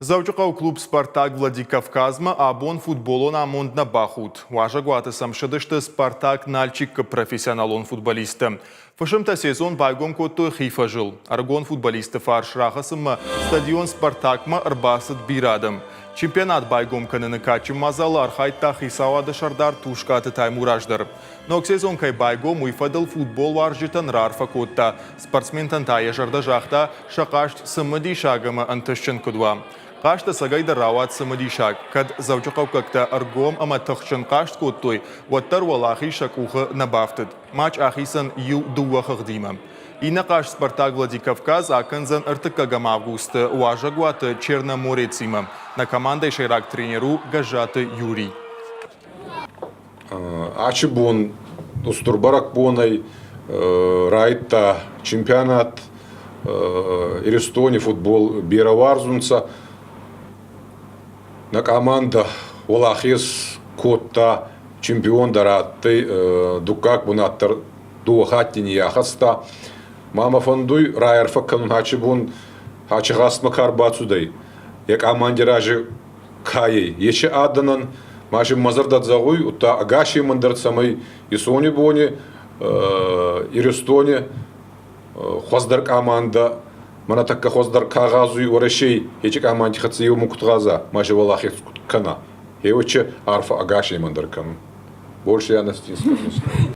Завчукав клуб «Спартак» Владикавказма, а бон футболон амонд на бахут. Важа гуатысам шыдышты «Спартак» нальчик профессионалон футболисты. Фашымта сезон байгом котты хифа жыл. Аргон футболисты фарш рахасымы стадион «Спартакма» ырбасыт бирадым. Чемпионат байгом каныны качым мазалар хайтта хисауады шардар тушкаты таймураждыр. Нок сезон кай байгом уйфадыл футбол варжитан рарфа котта. Спортсментан тая жарда жахта шақашт сымыди шагымы антышчын кудва. Қашты сагайды рауат сымыди шаг. Кад завчуқау какта аргом ама тұхчын қашт коттой. Ваттар валахи шакухы набафтыд. Матч ахисан ю дуахық деймі. Ина қаш «Спартак» Владикавказ акынзан ыртыккагам августы уажа гуаты Черноморецимы. На командой шайрак тренеру Гажаты Юрий. Ачы бон, устурбарак бонай, райта чемпионат, Ирестони футбол бера варзунца. На команда Олахис котта чемпион даратты, дукак бунаттар дуахаттин яхаста. Мама фондуй райер факканун хачы бон, хачы гасма карбацудай. Я команде ражы кайей. Ече аданан, машин мазардат загуй, ута агаши мандарт самай Исони бони, Ирестони, хоздар команда, мана такка хоздар кагазуй орашей, ече команде хацию муктгаза, маши валахи кана. Ече арфа агаши мандар канун. Больше я настискаю.